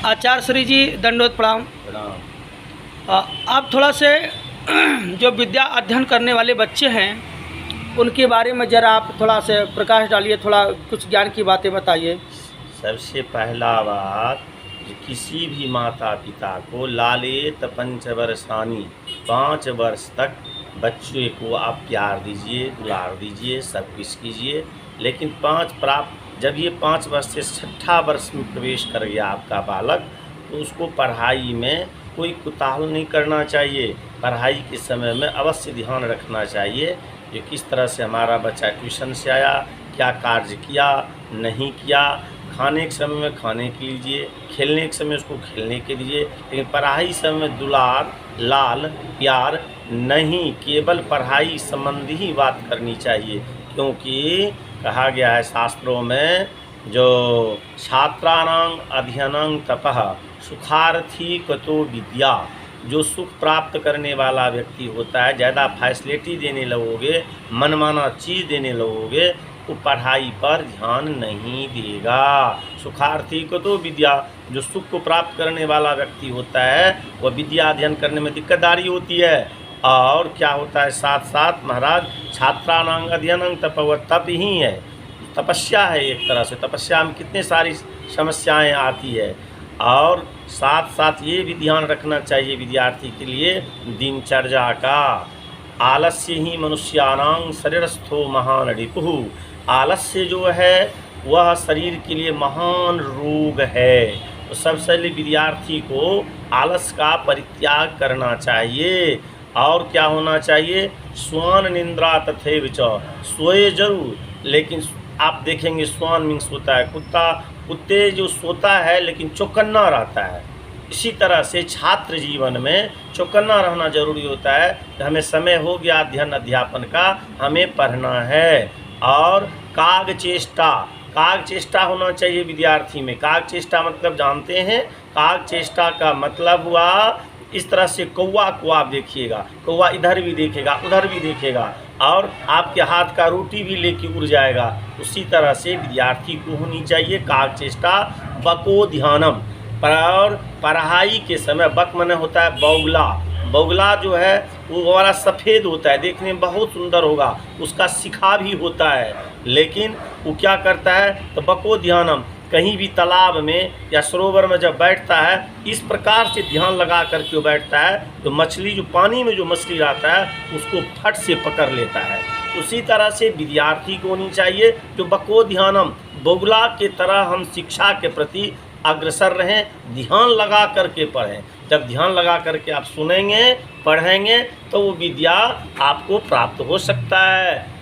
आचार्य श्री जी दंडोत प्रणाम। प्रणाम। आप थोड़ा से जो विद्या अध्ययन करने वाले बच्चे हैं उनके बारे में ज़रा आप थोड़ा से प्रकाश डालिए, थोड़ा कुछ ज्ञान की बातें बताइए। सबसे पहला बात, किसी भी माता पिता को लालेत पंचवर्षानी 5 वर्ष तक बच्चे को आप प्यार दीजिए, दुलार दीजिए, सब कुछ कीजिए। लेकिन जब ये 5 वर्ष से 6ठा वर्ष में प्रवेश कर गया आपका बालक, तो उसको पढ़ाई में कोई कुताहल नहीं करना चाहिए। पढ़ाई के समय में अवश्य ध्यान रखना चाहिए कि किस तरह से हमारा बच्चा ट्यूशन से आया, क्या कार्य किया, नहीं किया। खाने के समय में खाने के लीजिए, खेलने के समय उसको खेलने के दीजिए, लेकिन पढ़ाई समय में दुलार, लाल, प्यार नहीं, केवल पढ़ाई संबंधी ही बात करनी चाहिए। क्योंकि कहा गया है शास्त्रों में, जो छात्राणां अध्ययनं तपः सुखार्थी कतो विद्या, जो सुख प्राप्त करने वाला व्यक्ति होता है, ज़्यादा फैसिलिटी देने लगोगे, मनमाना चीज़ देने लगोगे, तो पढ़ाई पर ध्यान नहीं देगा। सुखार्थी को तो विद्या, जो सुख को प्राप्त करने वाला व्यक्ति होता है वह विद्या अध्ययन करने में दिक्कतदारी होती है। और क्या होता है, साथ साथ महाराज, छात्राणां अध्ययनं तप, वह तप ही है, तपस्या है। एक तरह से तपस्या में कितने सारी समस्याएं आती है। और साथ साथ ये भी ध्यान रखना चाहिए विद्यार्थी के लिए दिनचर्या का। आलस्य ही मनुष्याणां शरीरस्थो महान रिपुः, आलस्य जो है वह शरीर के लिए महान रोग है। तो सबसे पहले विद्यार्थी को आलस का परित्याग करना चाहिए। और क्या होना चाहिए, स्वान निंद्रा तथैव च, सोए जरूर, लेकिन आप देखेंगे स्वान मीन्स होता है कुत्ता, कुत्ते जो सोता है लेकिन चौकन्ना रहता है। इसी तरह से छात्र जीवन में चौकन्ना रहना जरूरी होता है कि हमें समय हो गया अध्ययन अध्यापन का, हमें पढ़ना है। और काग चेष्टा होना चाहिए विद्यार्थी में। काग चेष्टा मतलब जानते हैं, काग चेष्टा का मतलब हुआ, इस तरह से कौवा को आप देखिएगा, कौवा इधर भी देखेगा उधर भी देखेगा और आपके हाथ का रोटी भी लेके उड़ जाएगा। उसी तरह से विद्यार्थी को होनी चाहिए काग चेष्टा। बको ध्यानम, और पढ़ाई के समय, बक माने होता है बौगला, बौगला जो है वो वाला सफ़ेद होता है, देखने में बहुत सुंदर होगा, उसका शिखा भी होता है, लेकिन वो क्या करता है, तो बको ध्यानम, कहीं भी तालाब में या सरोवर में जब बैठता है इस प्रकार से ध्यान लगा करके वो बैठता है, तो मछली, जो पानी में जो मछली रहता है उसको फट से पकड़ लेता है। उसी तरह से विद्यार्थी को होनी चाहिए जो बको ध्यानम, बगुला के तरह हम शिक्षा के प्रति अग्रसर रहें, ध्यान लगा करके पढ़ें। जब ध्यान लगा करके आप सुनेंगे, पढ़ेंगे, तो वो विद्या आपको प्राप्त हो सकता है।